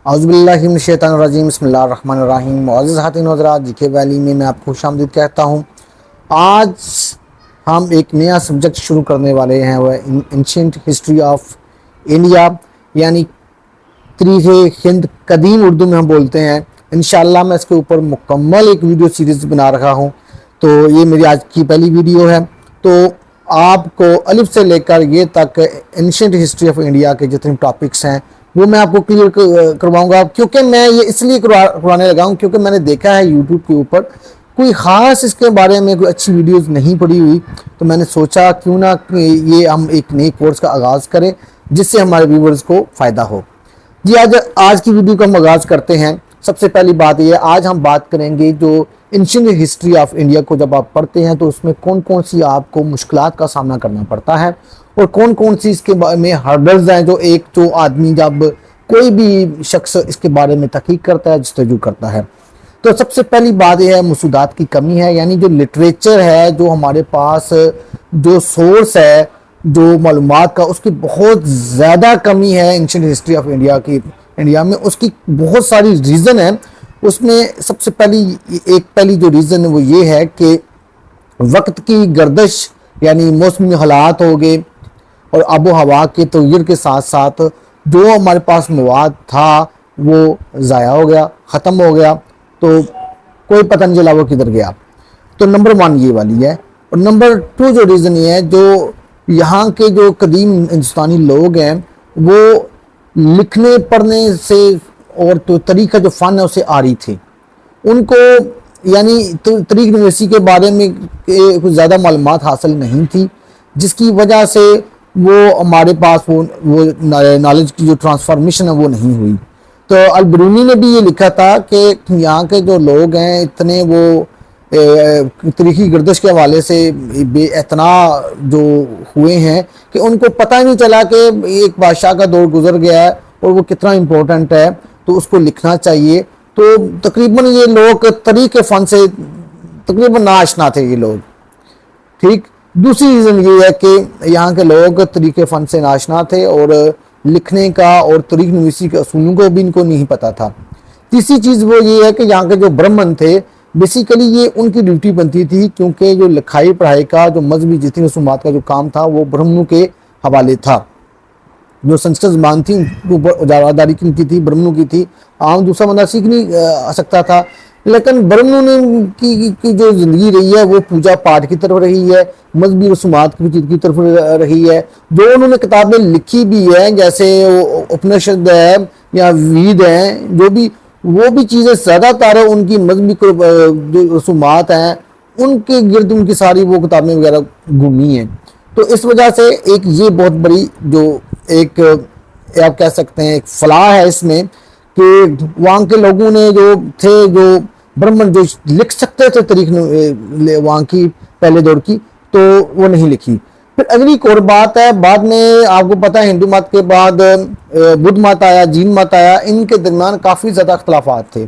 اعوذ باللہ من الشیطان الرجیم، بسم اللہ الرحمن الرحیم۔ معزز خواتین و حضرات، جی ویلی میں آپ کو خوش آمدید کہتا ہوں۔ آج ہم ایک نیا سبجیکٹ شروع کرنے والے ہیں، وہ اینشینٹ ہسٹری آف انڈیا، یعنی تاریخ ہند قدیم اردو میں ہم بولتے ہیں۔ انشاءاللہ میں اس کے اوپر مکمل ایک ویڈیو سیریز بنا رہا ہوں، تو یہ میری آج کی پہلی ویڈیو ہے۔ تو آپ کو الف سے لے کر یہ تک اینشینٹ ہسٹری آف انڈیا کے جتنے ٹاپکس ہیں وہ میں آپ کو کلیئر کرواؤں گا، کیونکہ میں یہ اس لیے کروانے لگا ہوں کیونکہ میں نے دیکھا ہے یوٹیوب کے اوپر کوئی خاص اس کے بارے میں کوئی اچھی ویڈیوز نہیں پڑی ہوئی، تو میں نے سوچا کیوں نہ یہ ہم ایک نئے کورس کا آغاز کریں جس سے ہمارے ویورز کو فائدہ ہو۔ جی آج کی ویڈیو کا ہم آغاز کرتے ہیں۔ سب سے پہلی بات یہ ہے، آج ہم بات کریں گے جو اینشینٹ ہسٹری آف انڈیا کو جب آپ پڑھتے ہیں تو اس میں کون کون سی آپ کو مشکلات کا سامنا کرنا پڑتا ہے اور کون کون سی اس کے بارے میں ہرڈلز ہیں جو آدمی جب کوئی بھی شخص اس کے بارے میں تحقیق کرتا ہے، جستجو کرتا ہے۔ تو سب سے پہلی بات یہ ہے، مسودات کی کمی ہے، یعنی جو لٹریچر ہے، جو ہمارے پاس جو سورس ہے جو معلومات کا، اس کی بہت زیادہ کمی ہے اینشینٹ ہسٹری آف انڈیا میں۔ اس کی بہت ساری ریزن ہیں، اس میں سب سے پہلی جو ریزن ہے وہ یہ ہے کہ وقت کی گردش، یعنی موسمی حالات ہو گئے اور آب و ہوا کے تغیر کے ساتھ ساتھ جو ہمارے پاس مواد تھا وہ ضائع ہو گیا، ختم ہو گیا، تو کوئی پتہ نہیں چلا وہ کدھر گیا۔ تو نمبر 1 یہ والی ہے۔ اور نمبر 2 جو ریزن یہ ہے، جو یہاں کے جو قدیم ہندوستانی لوگ ہیں وہ لکھنے پڑھنے سے اور تو طریقہ جو فن ہے اسے آری تھے، ان کو یعنی طریق نویسی کے بارے میں کچھ زیادہ معلومات حاصل نہیں تھی، جس کی وجہ سے وہ ہمارے پاس وہ نالج کی جو ٹرانسفارمیشن ہے وہ نہیں ہوئی۔ تو البرونی نے بھی یہ لکھا تھا کہ یہاں کے جو لوگ ہیں اتنے وہ تاریخی گردش کے حوالے سے بے اعتنا جو ہوئے ہیں کہ ان کو پتہ ہی نہیں چلا کہ ایک بادشاہ کا دور گزر گیا ہے اور وہ کتنا امپورٹنٹ ہے، تو اس کو لکھنا چاہیے۔ تو تقریباً یہ لوگ طریق فن سے تقریباً ناآشنا تھے یہ لوگ، ٹھیک۔ دوسری ریزن یہ ہے کہ یہاں کے لوگ طریق فن سے ناآشنا تھے اور لکھنے کا اور طریق نویسی کے اصولوں کو بھی ان کو نہیں پتہ تھا۔ تیسری چیز وہ یہ ہے کہ یہاں کے جو برہمن تھے، بیسیکلی یہ ان کی ڈیوٹی بنتی تھی، کیونکہ جو لکھائی پڑھائی کا جو مذہبی جتنی رسومات کا جو کام تھا وہ برہمنوں کے حوالے تھا۔ جو سنسکرت زبان تھی اجاراداری کی تھی، برہمنوں کی تھی، عام دوسرا بندہ سیکھ نہیں سکتا تھا۔ لیکن برہمنوں کی جو زندگی رہی ہے وہ پوجا پاٹ کی طرف رہی ہے، مذہبی رسومات کی طرف رہی ہے۔ جو انہوں نے کتابیں لکھی بھی ہیں، جیسے اپنشد ہے یا وید ہیں، وہ بھی چیزیں زیادہ تر ان کی مذہبی جو رسومات ہیں ان کے گرد ان کی ساری وہ کتابیں وغیرہ گھومی ہیں۔ تو اس وجہ سے ایک یہ بہت بڑی جو ایک آپ کہہ سکتے ہیں ایک فلاح ہے اس میں کہ وہاں کے لوگوں نے جو تھے، جو برہمن جو لکھ سکتے تھے تاریخ وہاں کی پہلے دور کی، تو وہ نہیں لکھی۔ پھر اگلی ایک اور بات ہے، بعد میں آپ کو پتہ ہے ہندو مت کے بعد بدھ مت آیا، جین مت آیا، ان کے درمیان کافی زیادہ اختلافات تھے۔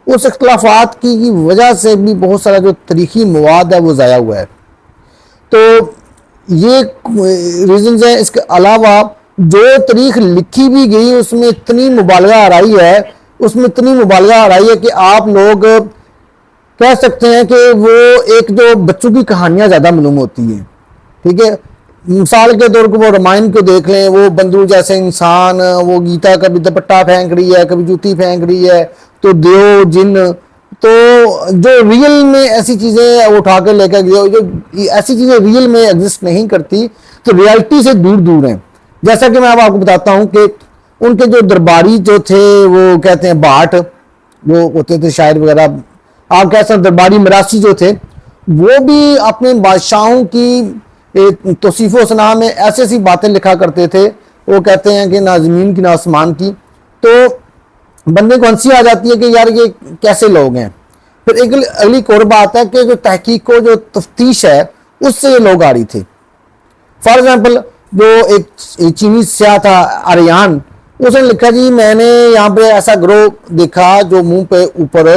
اس اختلافات کی وجہ سے بھی بہت سارا جو تاریخی مواد ہے وہ ضائع ہوا ہے۔ تو یہ ریزنز ہیں۔ اس کے علاوہ جو تاریخ لکھی بھی گئی اس میں اتنی مبالغہ آ رہی ہے کہ آپ لوگ کہہ سکتے ہیں کہ وہ ایک جو بچوں کی کہانیاں زیادہ معلوم ہوتی ہیں، ٹھیک ہے۔ مثال کے طور پر وہ رامائن کو دیکھ لیں، وہ بندرو جیسے انسان، وہ گیتا کبھی دوپٹہ پھینک رہی ہے، کبھی جوتی پھینک رہی ہے، تو دیو جن، تو جو ریل میں ایسی چیزیں اٹھا کے لے کے گئے، جو ایسی چیزیں ریل میں ایگزسٹ نہیں کرتی، تو ریالٹی سے دور دور ہیں۔ جیسا کہ میں اب آپ کو بتاتا ہوں کہ ان کے جو درباری جو تھے، وہ کہتے ہیں بھاٹ جو ہوتے تھے شاعر وغیرہ، آپ کہہ سکتے ہیں درباری مراسی جو تھے، وہ بھی اپنے بادشاہوں کی توصیف و ثنا میں ایسی ایسی باتیں لکھا کرتے تھے، وہ کہتے ہیں کہ نہ زمین کی نہ آسمان کی۔ تو بندے کو ہنسی آ جاتی ہے کہ یار یہ کیسے لوگ ہیں۔ پھر اگلی ایک اور بات ہے کہ جو تحقیق و جو تفتیش ہے اس سے یہ لوگ آ رہی تھے۔ فار ایگزامپل جو ایک چینی سیاح تھا آریان، اس نے لکھا جی میں نے یہاں پہ ایسا گروہ دیکھا جو منہ پہ اوپر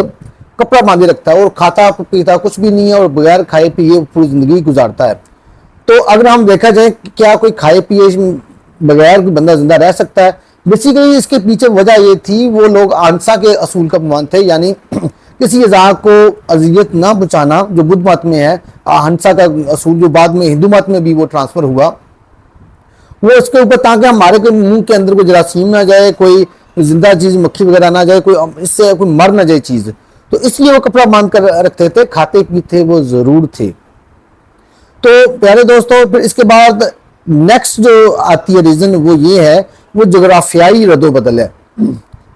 کپڑا باندھے رکھتا ہے اور کھاتا پیتا کچھ بھی نہیں ہے اور بغیر کھائے پیے پوری زندگی گزارتا ہے۔ تو اگر ہم دیکھا جائے کیا کوئی کھائے پیے بغیر بندہ زندہ رہ سکتا ہے؟ بیسیکلی اس کے پیچھے وجہ یہ تھی وہ لوگ آہنسا کے اصول کا پابند تھے، یعنی کسی اعضاء کو اذیت نہ پہنچانا، جو بدھ مت میں ہے اہنسا کا اصول، جو بعد میں ہندو مت میں بھی وہ ٹرانسفر ہوا، وہ اس کے اوپر تاکہ ہمارے کوئی منہ کے اندر کوئی جراثیم نہ جائے، کوئی زندہ چیز مکھی وغیرہ نہ جائے، کوئی اس سے کوئی مر نہ جائے چیز، تو اس لیے وہ کپڑا باندھ کر رکھتے تھے، کھاتے پیتے وہ ضرور تھے۔ تو پیارے دوستو، پھر اس کے بعد نیکسٹ جو آتی ہے ریزن وہ یہ ہے، وہ جغرافیائی رد و بدل ہے۔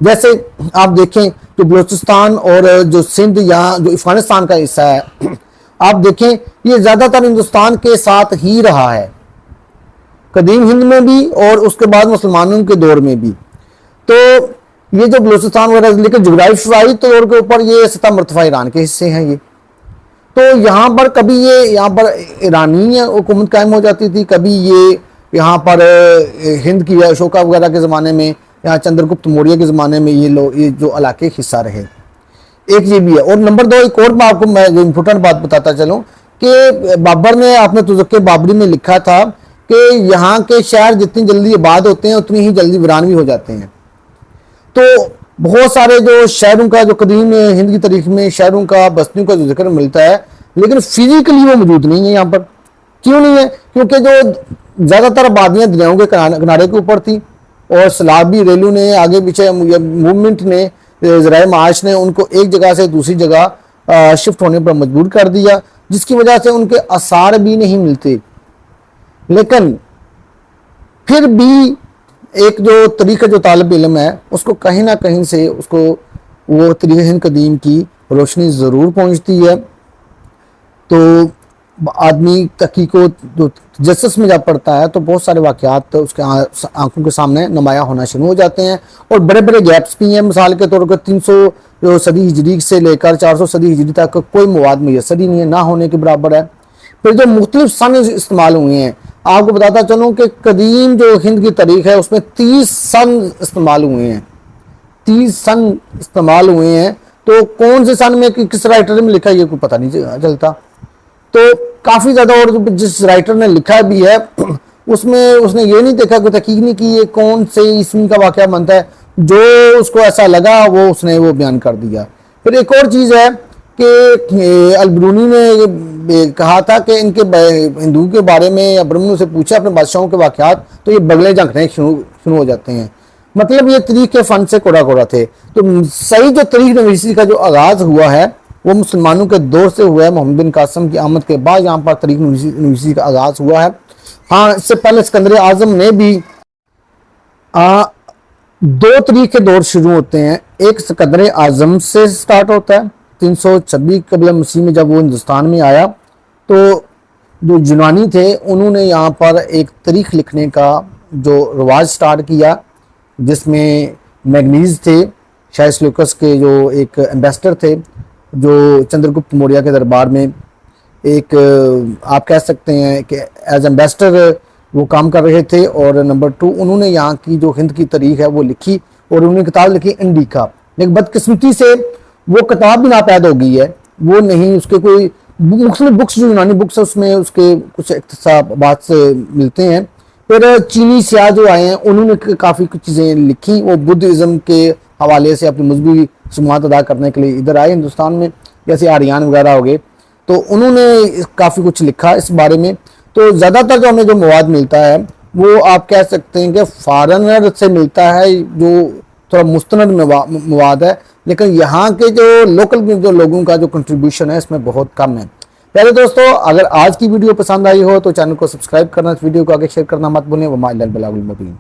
جیسے آپ دیکھیں جو بلوچستان اور جو سندھ یا جو افغانستان کا حصہ ہے، آپ دیکھیں یہ زیادہ تر ہندوستان کے ساتھ ہی رہا ہے، قدیم ہند میں بھی اور اس کے بعد مسلمانوں کے دور میں بھی۔ تو یہ جو بلوچستان وغیرہ، لیکن جغرافیائی طور کے اوپر یہ سطح مرتفع ایران کے حصے ہیں یہ، تو یہاں پر کبھی یہاں پر ایرانی حکومت قائم ہو جاتی تھی، کبھی یہ یہاں پر ہند کی اشوکا وغیرہ کے زمانے میں یا چندرگپت موریہ کے زمانے میں یہ جو علاقے حصہ رہے، ایک یہ بھی ہے۔ اور نمبر دو، ایک اور آپ کو میں جو امپورٹنٹ بات بتاتا چلوں کہ بابر نے اپنے تذکرہ بابری میں لکھا تھا کہ یہاں کے شہر جتنی جلدی آباد ہوتے ہیں اتنی ہی جلدی ویران بھی ہو جاتے ہیں۔ تو بہت سارے جو شہروں کا جو قدیم ہند کی تاریخ میں شہروں کا بستیوں کا جو ذکر ملتا ہے، لیکن فزیکلی وہ موجود نہیں ہے یہاں پر۔ کیوں نہیں ہے؟ کیونکہ جو زیادہ تر آبادیاں دریاؤں کے کنارے کے اوپر تھی، اور سیلابی ریلو نے آگے پیچھے موومنٹ نے ذرائع معاش نے ان کو ایک جگہ سے دوسری جگہ شفٹ ہونے پر مجبور کر دیا، جس کی وجہ سے ان کے آثار بھی نہیں ملتے۔ لیکن پھر بھی ایک جو طریقہ جو طالب علم ہے اس کو کہیں نہ کہیں سے اس کو وہ طریقہ ہند قدیم کی روشنی ضرور پہنچتی ہے۔ تو آدمی تحقیق و تجسس میں جب پڑھتا ہے تو بہت سارے واقعات اس کے آنکھوں کے سامنے نمایاں ہونا شروع ہو جاتے ہیں، اور بڑے بڑے گیپس بھی ہیں۔ مثال کے طور پر 300 صدی ہجری سے لے کر 400 صدی ہجری تک کوئی مواد میسر ہی نہیں ہے، نہ ہونے کے برابر ہے۔ پھر جو مختلف سن استعمال ہوئے ہیں، آپ کو بتاتا چلوں کہ قدیم جو ہند کی تاریخ ہے اس میں 30 سن استعمال ہوئے ہیں، 30 سن استعمال ہوئے ہیں۔ تو کون سے سن میں کس رائٹر میں لکھا یہ کوئی پتہ نہیں چلتا۔ تو کافی زیادہ، اور جس رائٹر نے لکھا بھی ہے اس نے یہ نہیں دیکھا، کوئی تحقیق نہیں کی یہ کون سے عیسوی کا واقعہ بنتا ہے، جو اس کو ایسا لگا اس نے بیان کر دیا۔ پھر ایک اور چیز ہے کہ البرونی نے کہا تھا کہ ان کے ہندو کے بارے میں یا برہمنوں سے پوچھا اپنے بادشاہوں کے واقعات تو یہ بگلے جھنکنے شروع ہو جاتے ہیں۔ مطلب یہ تاریخ کے فن سے کوڑا کوڑا تھے۔ تو صحیح جو تاریخ نویسی کا جو آغاز ہوا ہے وہ مسلمانوں کے دور سے ہوا ہے، محمد بن قاسم کی آمد کے بعد یہاں پر تاریخ نویسی کا آغاز ہوا ہے۔ ہاں، اس سے پہلے اسکندر اعظم نے بھی 2 تاریخ کے دور شروع ہوتے ہیں۔ ایک اسکندر اعظم سے سٹارٹ ہوتا ہے 326 قبل مسیح میں، جب وہ ہندوستان میں آیا تو جو یونانی تھے انہوں نے یہاں پر ایک تاریخ لکھنے کا جو رواج سٹارٹ کیا، جس میں میگنیز تھے، شاہ سلیوکس کے جو ایک ایمبیسڈر تھے، جو چندرگپت موریہ کے دربار میں ایک آپ کہہ سکتے ہیں کہ ایز ایمبیسڈر وہ کام کر رہے تھے۔ اور نمبر 2 انہوں نے یہاں کی جو ہند کی تاریخ ہے وہ لکھی، اور انہوں نے کتاب لکھی انڈیکا۔ لیکن بدقسمتی سے وہ کتاب بھی ناپید ہو گئی ہے، وہ نہیں، اس کے کوئی مختلف بکس جو یونانی بکس ہے اس میں اس کے کچھ اقتصابات سے ملتے ہیں۔ پھر چینی سیاح جو آئے ہیں انہوں نے کافی کچھ چیزیں لکھی، وہ بدھزم کے حوالے سے اپنی مذہبی رسومات ادا کرنے کے لیے ادھر آئے ہندوستان میں، جیسے آریان وغیرہ ہو گئے، تو انہوں نے کافی کچھ لکھا اس بارے میں۔ تو زیادہ تر جو ہمیں جو مواد ملتا ہے وہ آپ کہہ سکتے ہیں کہ فارنر سے ملتا ہے، جو تھوڑا مستند مواد ہے، لیکن یہاں کے جو لوکل جو لوگوں کا جو کنٹریبیوشن ہے اس میں بہت کم ہے۔ پیارے دوستو، اگر آج کی ویڈیو پسند آئی ہو تو چینل کو سبسکرائب کرنا، اس ویڈیو کو آگے شیئر کرنا مت بھولیں۔ وما الا البلاغ المبین۔